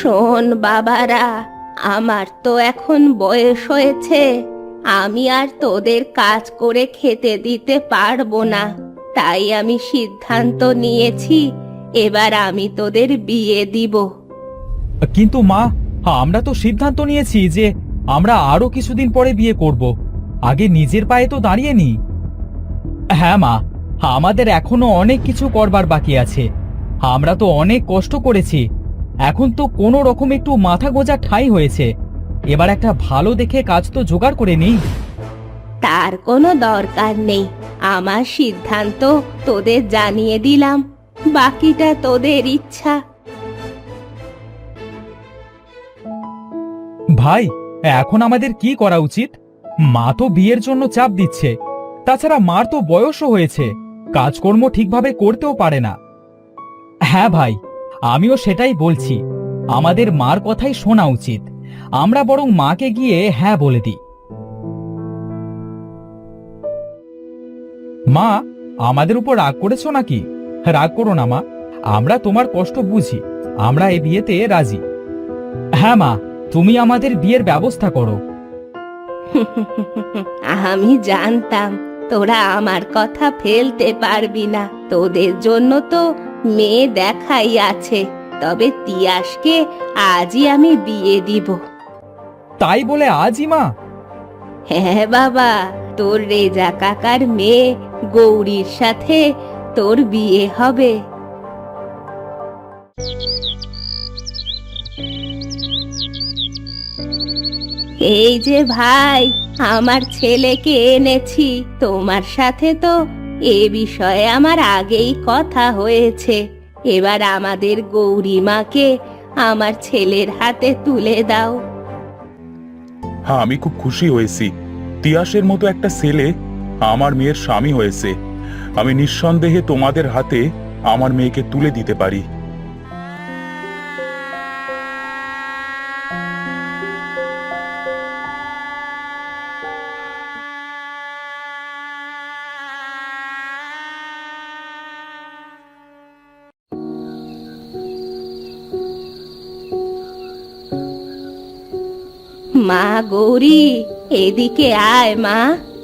শোন বাবারা, আমার তো এখন বয়স হয়েছে, আমি আর তোদের কাজ করে খেতে দিতে পারবো না। তাই আমি সিদ্ধান্ত নিয়েছি, এবার আমি তোদের বিয়ে দিব। কিন্তু মা, আমরা তো সিদ্ধান্ত নিয়েছি যে আমরা আরো কিছুদিন পরে বিয়ে করব। আগে নিজের পায়ে তো দাঁড়িয়ে নি। হ্যাঁ মা, আমাদের এখনো অনেক কিছু করবার বাকি আছে। আমরা তো অনেক কষ্ট করেছি, এখন তো কোনো রকম একটু মাথা গোঁজা ঠাঁই হয়েছে। এবার একটা ভালো দেখে কাজ তো জোগাড় করে নিই। তার কোনো দরকার নেই, আমার সিদ্ধান্ত তোদের জানিয়ে দিলাম, বাকিটা তোদের ইচ্ছা। ভাই, এখন আমাদের কি করা উচিত? মা তো বিয়ের জন্য চাপ দিচ্ছে, তাছাড়া মার তো বয়সও হয়েছে, কাজকর্ম ঠিকভাবে করতেও পারে না। হ্যাঁ ভাই, আমিও সেটাই বলছি, আমাদের মার কথাই শোনা উচিত। আমরা বরং মাকে গিয়ে হ্যাঁ বলে দিই। মা, আমাদের উপর রাগ করেছো নাকি? রাগ করো না মা, আমরা তোমার কষ্ট বুঝি, আমরা এই বিয়েতে রাজি। হ্যাঁ মা, তুমি আমাদের বিয়ের ব্যবস্থা করো। আমি জানতাম তোরা আমার কথা ফেলতে পারবি না, তোদের জন্য তো মেয়ে দেখাই আছে, তবে তিয়াসকে আজই আমি বিয়ে দিব। তাই বলে আজই মা? হ্যাঁ বাবা, তোর রেজা কাকার মেয়ে গৌরীর সাথে তোর বিয়ে হবে। এই যে ভাই, আমার ছেলেকে এনেছি তোমার সাথে, তো এ বিষয়ে আমার আগেই কথা হয়েছে। এবার আমাদের গৌরীমাকে আমার ছেলের হাতে তুলে দাও। হ্যাঁ, আমি খুব খুশি হয়েছি। তিয়াসের মতো একটা ছেলে আমার মেয়ের স্বামী হয়েছে। আমি নিঃসন্দেহে তোমাদের হাতে আমার মেয়েকে তুলে দিতে পারি। মা গৌরী, এদিকে আয় মা,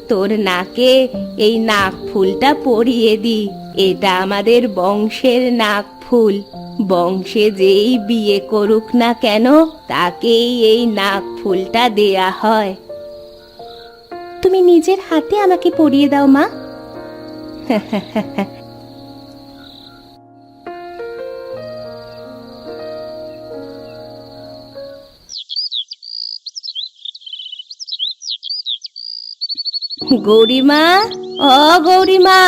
তোর নাকে এই নাক ফুলটা পরিয়ে দি। এটা আমাদের বংশের নাক ফুল, বংশে যেই বিয়ে করুক না কেন তাকেই এই নাক ফুলটা দেয়া হয়। তুমি নিজের হাতে আমাকে পরিয়ে দাও মা। গৌরীমা, ও গৌরীমা,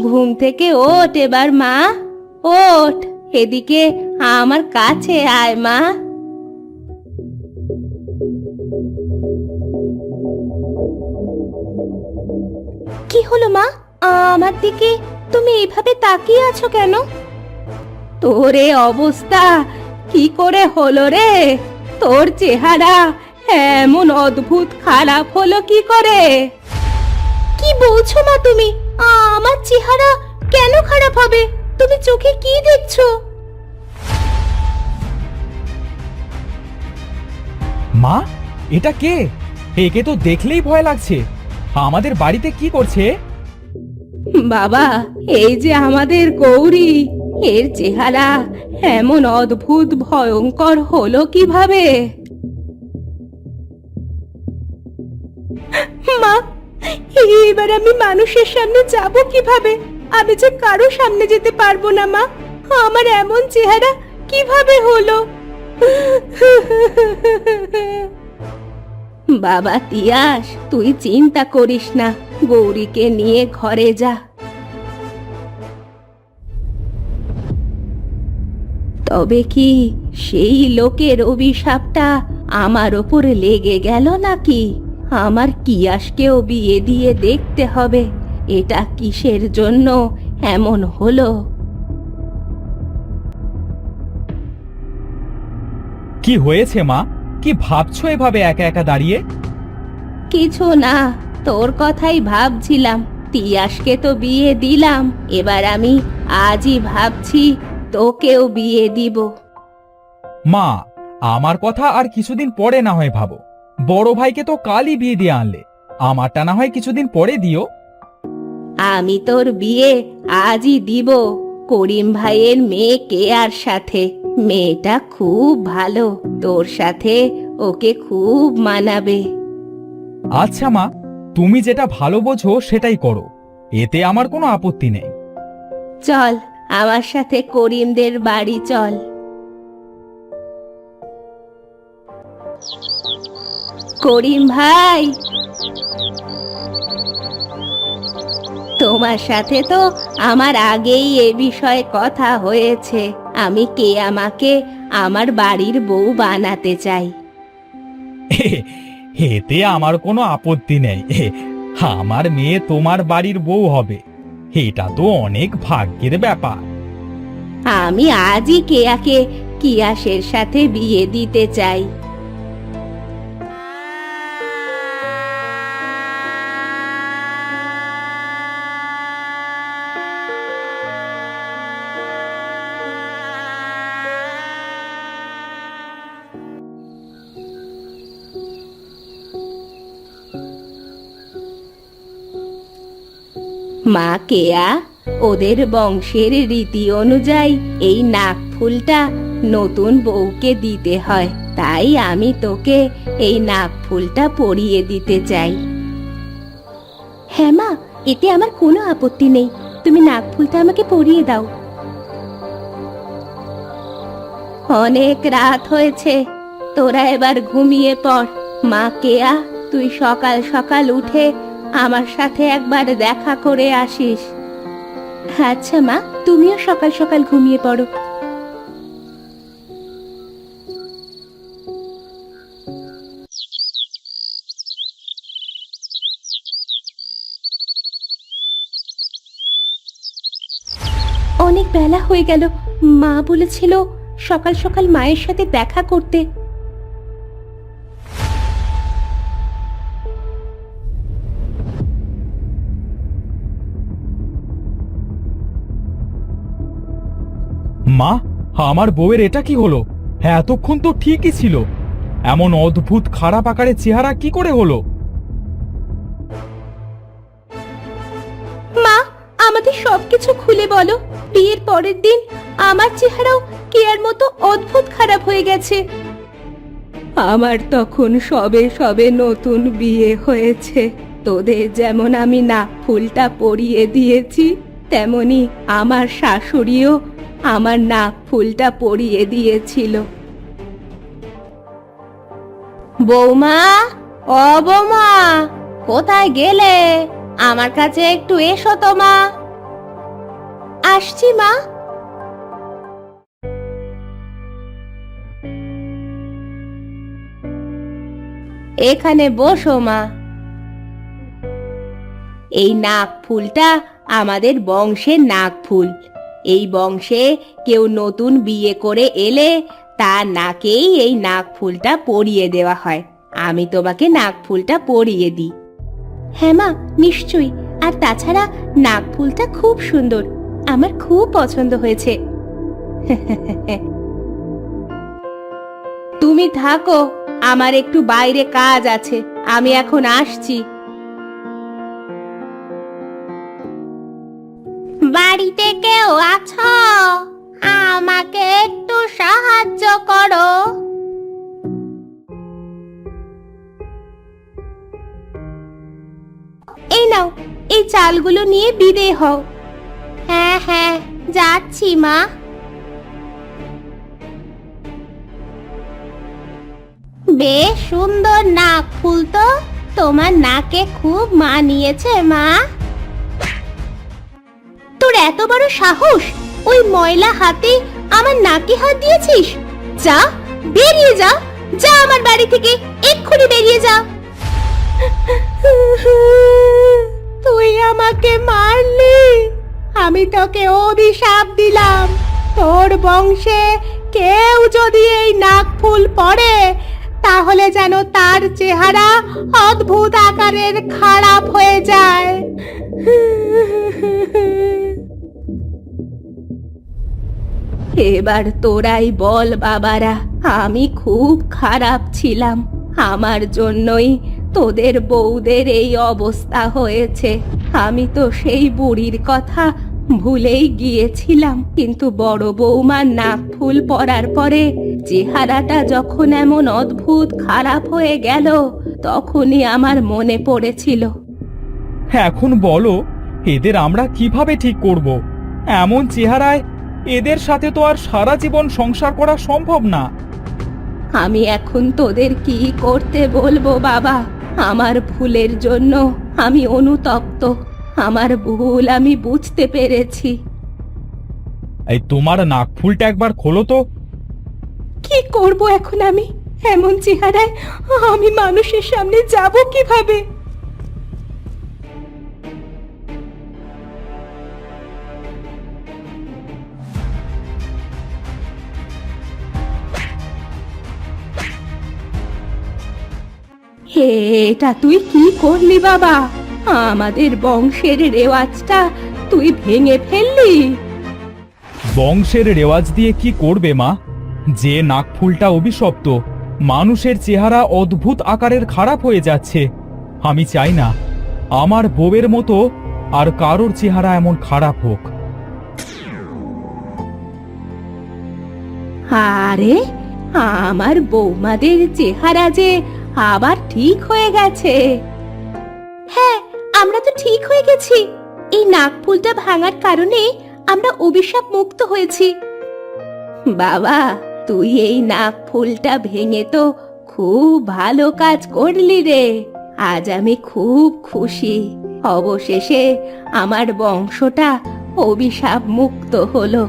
ঘুম থেকে ওঠ এবার মা, ওঠ, এদিকে আমার কাছে আয় মা। কি হলো মা, আমার দিকে তুমি এভাবে তাকিয়ে আছো কেন? তোর এ অবস্থা কি করে হলো রে? তোর চেহারা এমন অদ্ভুত খারাপ হলো কি করে? কি বলছো মা তুমি? আমার চেহারা কেন খারাপ হবে? তুমি চোখে কি দেখছো? মা, এটা কে? একে তো দেখলেই ভয় লাগছে। আমাদের বাড়িতে কি করছে? বাবা, এই যে আমাদের গৌরী, এর চেহারা এমন অদ্ভুত ভয়ঙ্কর হলো কিভাবে? মা, এবার আমি মানুষের সামনে যাব কিভাবে? আমি যে কারো সামনে যেতে পারবো না মা, আমার এমন চেহারা কিভাবে হলো? বাবা তিয়াস, তুই চিন্তা করিস না, গৌরীকে নিয়ে ঘরে যা। তবে কি সেই লোকের অভিশাপটা আমার ওপর লেগে গেল নাকি? আমার কিয়াসকেও বিয়ে দিয়ে দেখতে হবে এটা কিসের জন্য এমন হলো। কি হয়েছে মা? কি ভাবছো এভাবে একা একা দাঁড়িয়ে? কিছু না, তোর কথাই ভাবছিলাম। তিয়াসকে তো বিয়ে দিলাম, এবার আমি আজই ভাবছি তোকেও বিয়ে দিব। মা, আমার কথা আর কিছুদিন পরে না হয় ভাবো। বড় ভাইকে তো কালই বিয়ে দিয়ে আনলে, আমারটা না হয় কিছুদিন পরে দিও। আমি তোর বিয়ে আজই দিব করিম ভাইয়ের মেয়ে কেয়ার সাথে। মেয়েটা খুব ভালো, তোর সাথে ওকে খুব মানাবে। আচ্ছা মা, তুমি যেটা ভালো বোঝো সেটাই করো, এতে আমার কোনো আপত্তি নেই। চল আমার সাথে করিমদের বাড়ি চল। করিম ভাই, তোমার সাথে তো আমার আগেই এ বিষয়ে কথা হয়েছে। আমি আমাকে আমার বাড়ির বউ বানাতে চাই। এতে আমার কোনো আপত্তি নেই। আমার মেয়ে তোমার বাড়ির বউ হবে, এটা তো অনেক ভাগ্যের ব্যাপার। আমি আজই কেয়াকে কিয়াসের সাথে বিয়ে দিতে চাই। মা কেয়া, ওদের বংশের রীতি অনুযায়ী এই নাক ফুলটা নতুন বউকে দিতে হয়, তাই আমি তোকে এই নাক ফুলটা পরিয়ে দিতে চাই। হ্যাঁ মা, এতে আমার কোনো আপত্তি নেই, তুমি নাক ফুলটা আমাকে পরিয়ে দাও। অনেক রাত হয়েছে, তোরা এবার ঘুমিয়ে পড়। মা কেয়া, তুই সকাল সকাল উঠে আমার সাথে একবার দেখা করে আসিস। আচ্ছা মা, তুমিও সকাল সকাল ঘুমিয়ে পড়ো। অনেক বেলা হয়ে গেল, মা বলেছিল সকাল সকাল মায়ের সাথে দেখা করতে। মা, আমার বউয়ের এটা কি হলো? হ্যাঁ, এতক্ষণ তো ঠিকই ছিল, এমন অদ্ভুত খারাপ আকারের চেহারা কি করে হলো? মা, আমাদের সবকিছু খুলে বলো। বিয়ের পরের দিন আমার চেহারাও কেয়ার মতো অদ্ভুত খারাপ হয়ে গেছে। আমার তখন সবে সবে নতুন বিয়ে হয়েছে। তোদের যেমন আমি নাক ফুলটা পরিয়ে দিয়েছি, তেমনি আমার শাশুড়িও আমার নাক ফুলটা পরিয়ে দিয়েছিল। বৌমা, ও বৌমা, কোথায় গেলে? আমার কাছে একটু এসো তো মা। আসছি মা। এখানে বসো মা। এই নাক ফুলটা আমাদের বংশের নাক ফুল। এই বংশে কেউ নতুন বিয়ে করে এলে তার নাকেই এই নাক ফুলটা পরিয়ে দেওয়া হয়। আমি তোমাকে নাক ফুলটা পরিয়ে দিই। হ্যাঁ মা, নিশ্চয়ই। আর তাছাড়া নাক ফুলটা খুব সুন্দর, আমার খুব পছন্দ হয়েছে। তুমি থাকো, আমার একটু বাইরে কাজ আছে, আমি এখন আসছি। বাড়িতে কেউ আছো? আমাকে একটু সাহায্য করো। এই নাও, এই চালগুলো নিয়ে বিদেয় হও। হ্যাঁ হ্যাঁ, যাচ্ছি মা। বেশ সুন্দর নাক ফুল তো, তোমার নাকে খুব মানিয়েছে মা। তোর এত বড় সাহস, ওই ময়লা হাতে আমার নাকে হাত দিয়েছিস? যা, বেরিয়ে যা, যা আমার বাড়ি থেকে, এক্ষুনি বেরিয়ে যা। তুই আমাকে মারলি, আমি তোকে অভিশাপ দিলাম। তোর বংশে কেউ যদি এই নাক ফুল পরে, তাহলে যেন তার চেহারা অদ্ভুত আকারের খারাপ হয়ে যায়। এবার তোরাই বল বাবারা, আমি খুব খারাপ ছিলাম, আমার জন্যই তোদের বউদের এই অবস্থা হয়েছে। আমি তো সেই বুড়ির কথা ভুলেই গিয়েছিলাম, কিন্তু বড় বৌমার নাক ফুল পরার পরে চেহারাটা যখন এমন অদ্ভুত খারাপ হয়ে গেল, তখনই আমার মনে পড়েছিল। এখন বলো, এদের আমরা কিভাবে ঠিক করব? এমন চেহারায় এদের সাথে তো আর সারা জীবন সংসার করা সম্ভব না। আমি এখন তোদের কি করতে বলবো বাবা? আমার ভুলের জন্য আমি অনুতপ্ত, আমার ভুল আমি বুঝতে পেরেছি। এই তোমার নাক ফুলটা একবার খোলো তো। কি করব এখন আমি? এমন চেহারায় আমি মানুষের সামনে যাব কিভাবে? এটা তুই কি করলি বাবা? আমাদের বংশের রেওয়াজটা তুই ভেঙে ফেললি। বংশের রেওয়াজ দিয়ে কি করবে মা? যে নাকফুলটা অভিশপ্ত, মানুষের চেহারা অদ্ভুত আকারের খারাপ হয়ে যাচ্ছে। আমি চাই না আমার বউয়ের মতো আর কারোর চেহারা এমন খারাপ হোক। আরে, আমার বৌমাদের চেহারা যে আবার ঠিক হয়ে গেছে। হ্যাঁ, আমরা তো ঠিক হয়ে গেছি। এই নাকফুলটা ভাঙার কারণে আমরা অভিশাপ মুক্ত হয়েছি। বাবা, তুই এই নাকফুলটা ভেঙে তো খুব ভালো কাজ করলি রে। আজ আমি খুব খুশি, অবশেষে আমার বংশটা অভিশাপ মুক্ত হলো।